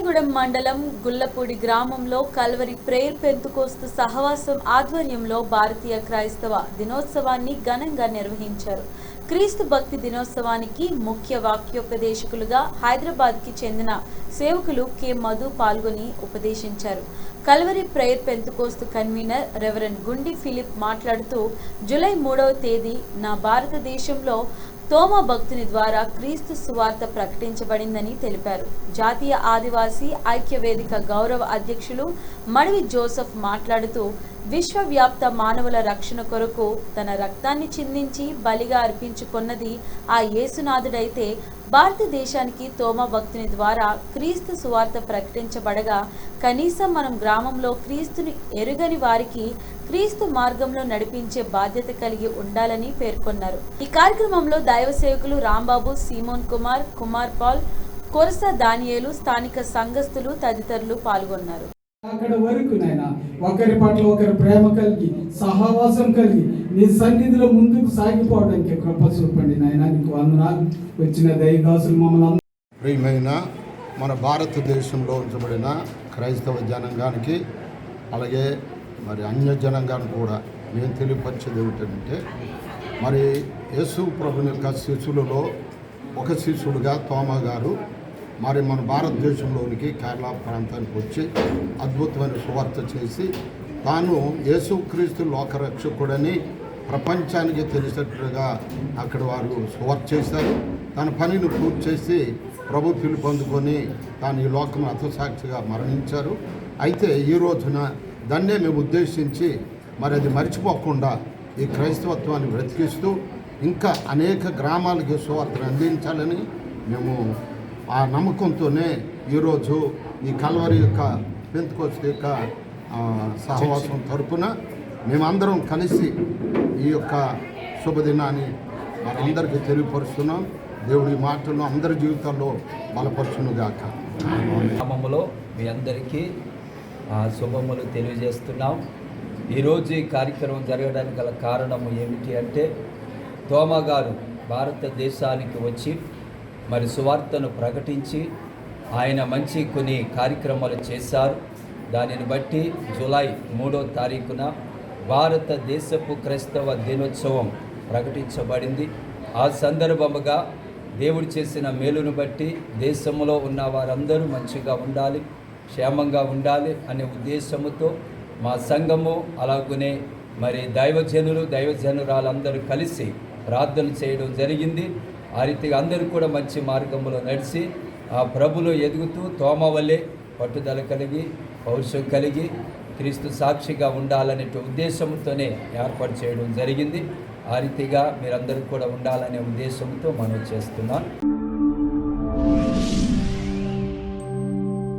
కొత్తగూడెం మండలం గుల్లపూడి గ్రామంలో Calvary prayer పెంతుకోస్తు సహవాసం ఆధ్వర్యంలో భారతీయ క్రైస్తవ దినోత్సవాన్ని ఘనంగా నిర్వహించారు. క్రీస్తు భక్తి దినోత్సవానికి ముఖ్య వాక్యోపదేశకులుగా హైదరాబాద్కి చెందిన సేవకులు కె మధు పాల్గొని ఉపదేశించారు. కల్వరి ప్రేయర్ పెంతుకోస్తు కన్వీనర్ రెవరెండ్ గుండి ఫిలిప్ మాట్లాడుతూ, జూలై 3వ తేదీ నా భారతదేశంలో తోమా భక్తుని ద్వారా క్రీస్తు సువార్త ప్రకటించబడిందని తెలిపారు. జాతీయ ఆదివాసీ ఐక్య వేదిక గౌరవ అధ్యక్షులు మడివి జోసెఫ్ మాట్లాడుతూ, విశ్వవ్యాప్త మానవుల రక్షణ కొరకు తన రక్తాన్ని చిందించి బలిగా అర్పించుకున్నది ఆ యేసునాథుడైతే, భారతదేశానికి తోమా భక్తుని ద్వారా క్రీస్తు సువార్త ప్రకటించబడగా కనీసం మనం గ్రామంలో క్రీస్తుని ఎరుగని వారికి క్రీస్తు మార్గంలో నడిపించే బాధ్యత కలిగి ఉండాలని పేర్కొన్నారు. ఈ కార్యక్రమంలో దైవ సేవకులు రాంబాబు, సీమోన్ కుమార్, కుమార్ పాల్, కొరస దానియేలు, స్థానిక సంఘస్థులు తదితరులు పాల్గొన్నారు. అక్కడ వరకు నాయన ఒకరి పట్ల ఒకరి ప్రేమ కలిగి సహవాసం కలిగి నీ సన్నిధిలో ముందుకు సాగిపోవడానికి కృప చూపండి నాయన. నీకు వందనాలు. వచ్చిన దైవదాసులు మమ్మల్ని ప్రియమైన మన భారతదేశంలో ఉంచబడిన క్రైస్తవ జనాంగానికి అలాగే మరి అన్య జనాంగానికి కూడా నేను తెలియపరిచేది ఏమిటంటే, మరి యేసు ప్రభుని యొక్క శిష్యులలో ఒక శిష్యుడుగా తోమా గారు మరి మన భారతదేశంలోనికి కేరళ ప్రాంతానికి వచ్చి అద్భుతమైన సువార్త చేసి తాను యేసుక్రీస్తు లోకరక్షకుడని ప్రపంచానికి తెలిసేట్టుగా అక్కడ వారు సువార్త చేశారు. తన పనిని పూర్తి చేసి ప్రభు పిలుపు పొందుకొని తాను ఈ లోకం హతసాక్షిగా మరణించారు. అయితే ఈ రోజున దాన్నే మేము ఉద్దేశించి మరి అది మర్చిపోకుండా ఈ క్రైస్తవత్వాన్ని బ్రతికిస్తూ ఇంకా అనేక గ్రామాలకి సువార్తను అందించాలని మేము ఆ నమ్మకంతోనే ఈరోజు ఈ కల్వరి యొక్క పెంతుకోస్తు యొక్క సహవాసం తరపున మేమందరం కలిసి ఈ యొక్క శుభదినాన్ని మనందరికీ తెలియపరుస్తున్నాం. దేవుడి మాటలను అందరి జీవితాల్లో బలపరచునుగాక. గ్రామంలో మీ అందరికీ శుభములు తెలియజేస్తున్నాం. ఈరోజు ఈ కార్యక్రమం జరగడానికి గల కారణము ఏమిటి అంటే, తోమా గారు భారతదేశానికి వచ్చి మరి సువార్తను ప్రకటించి ఆయన మంచి కొన్ని కార్యక్రమాలు చేశారు. దానిని బట్టి జూలై 3వ తారీఖున భారతదేశపు క్రైస్తవ దినోత్సవం ప్రకటించబడింది. ఆ సందర్భముగా దేవుడు చేసిన మేలును బట్టి దేశంలో ఉన్న వారందరూ మంచిగా ఉండాలి, క్షేమంగా ఉండాలి అనే ఉద్దేశముతో మా సంఘము అలాగనే మరి దైవజనురాలందరూ కలిసి ప్రార్థన చేయడం జరిగింది. ఆ రీతిగా అందరూ కూడా మంచి మార్గంలో నడిచి ఆ ప్రభులో ఎదుగుతూ తోమా వల్లే పట్టుదల కలిగి పౌరుషం కలిగి క్రీస్తు సాక్షిగా ఉండాలనే ఉద్దేశంతోనే ఏర్పాటు చేయడం జరిగింది. ఆ రీతిగా మీరందరూ కూడా ఉండాలనే ఉద్దేశంతో మనం చేస్తున్నాం.